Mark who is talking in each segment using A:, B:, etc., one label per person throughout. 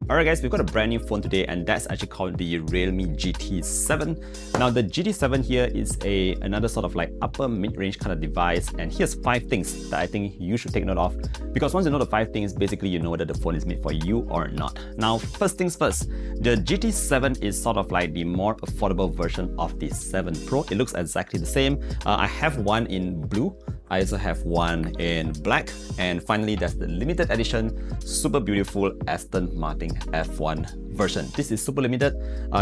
A: Alright guys, we've got a brand new phone today, and that's actually called the Realme GT7. Now the GT7 here is another sort of like upper mid-range kind of device, and here's 5 things that I think you should take note of, because once you know the 5 things, basically you know whether the phone is made for you or not. Now first things first, the GT7 is sort of like the more affordable version of the 7 Pro. It looks exactly the same. I have one in blue, I also have one in black, and finally there's the limited edition, super beautiful Aston Martin F1 version. This is super limited.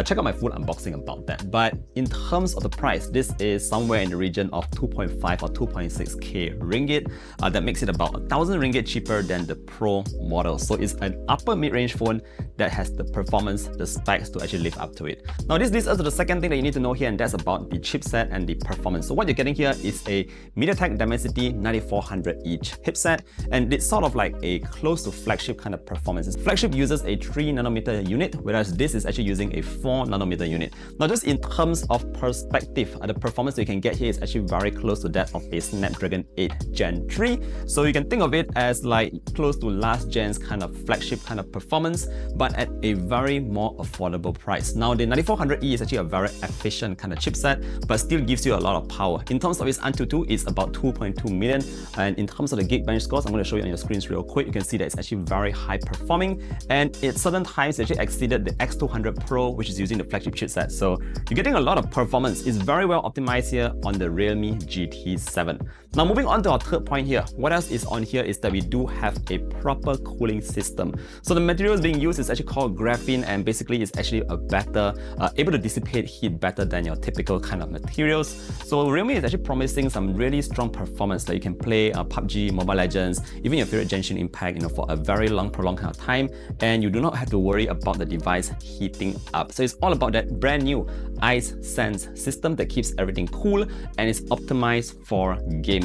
A: Check out my full unboxing about that. But in terms of the price, this is somewhere in the region of 2.5 or 2.6k ringgit. That makes it about 1,000 ringgit cheaper than the Pro model. So it's an upper mid-range phone that has the performance, the specs to actually live up to it. Now this leads us to the second thing that you need to know here, and that's about the chipset and the performance. So what you're getting here is a MediaTek Dimensity 9400e chipset, and it's sort of like a close to flagship kind of performance. Flagship uses a 3nm unit, whereas this is actually using a 4nm unit. Now just in terms of perspective, the performance that you can get here is actually very close to that of a Snapdragon 8 Gen 3. So you can think of it as like close to last gen's kind of flagship kind of performance, but at a very more affordable price. Now the 9400e is actually a very efficient kind of chipset, but still gives you a lot of power. In terms of its Antutu, it's about 2.2 million, and in terms of the Geekbench scores, I'm going to show you on your screens real quick. You can see that it's actually very high performing, and at certain times it actually exceeded the X200 Pro, which is using the flagship chipset. So you're getting a lot of performance. It's very well optimized here on the Realme GT7. Now moving on to our third point here, what else is on here is that we do have a proper cooling system. So the materials being used is actually called graphene, and basically it's actually a better, able to dissipate heat better than your typical kind of materials. So Realme is actually promising some really strong performance that you can play PUBG, Mobile Legends, even your favorite Genshin Impact, for a very prolonged kind of time, and you do not have to worry about the device heating up. So it's all about that brand new IceSense system that keeps everything cool and is optimized for gamers.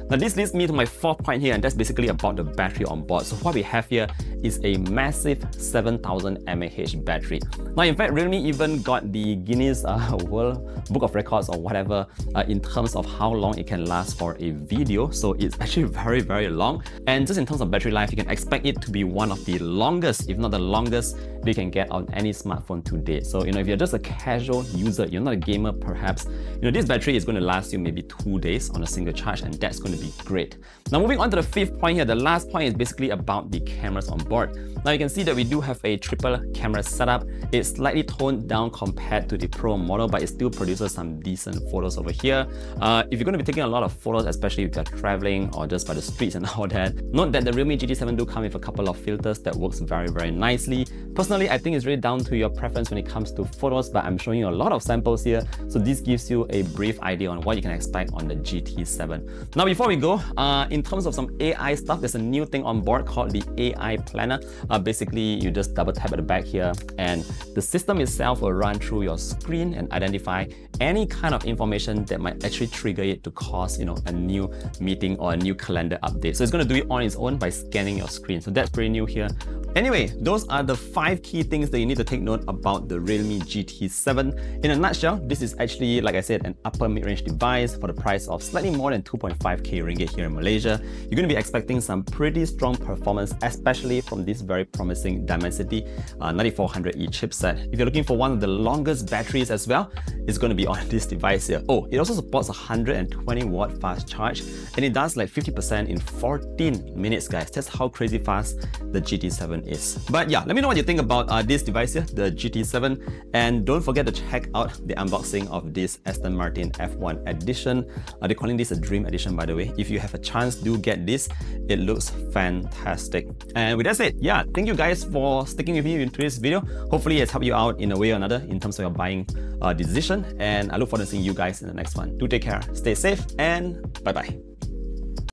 A: Now this leads me to my fourth point here, and that's basically about the battery on board. So what we have here is a massive 7000 mAh battery. Now in fact, Realme even got the Guinness World Book of Records or whatever in terms of how long it can last for a video. So it's actually very long, and just in terms of battery life, you can expect it to be one of the longest, if not the longest, that you can get on any smartphone to date. So if you're just a casual user, you're not a gamer perhaps, this battery is going to last you maybe 2 days on a single charge, and that's going to be great. Now moving on to the fifth point here, the last point is basically about the cameras on board. Now you can see that we do have a triple camera setup. It's slightly toned down compared to the Pro model, but it still produces some decent photos over here. If you're going to be taking a lot of photos, especially if you're traveling or just by the streets and all that, note that the Realme GT7 do come with a couple of filters that works very nicely. Personally, I think it's really down to your preference when it comes to photos, but I'm showing you a lot of samples here, so this gives you a brief idea on what you can expect on the GT7. Now before we go, in terms of some AI stuff, there's a new thing on board called the AI Planner. Basically, you just double tap at the back here, and the system itself will run through your screen and identify any kind of information that might actually trigger it to cause a new meeting or a new calendar update. So it's going to do it on its own by scanning your screen. So that's pretty new here. Anyway, those are the 5 key things that you need to take note about the Realme GT7. In a nutshell, this is actually, like I said, an upper mid-range device for the price of slightly more than 2.5k ringgit here in Malaysia. You're going to be expecting some pretty strong performance, especially from this very promising Dimensity 9400e chipset. If you're looking for one of the longest batteries as well, it's going to be on this device here. Oh, it also supports 120 watt fast charge, and it does like 50% in 14 minutes, guys. That's how crazy fast the GT7 is. But yeah, let me know what you think about this device here, the GT7, and don't forget to check out the unboxing of this Aston Martin F1 edition. They're calling this a dream edition, by the way. If you have a chance, do get this. It looks fantastic. And with that said, yeah, thank you guys for sticking with me in today's video. Hopefully it's helped you out in a way or another in terms of your buying decision, and I look forward to seeing you guys in the next one. Do take care, stay safe, and bye bye.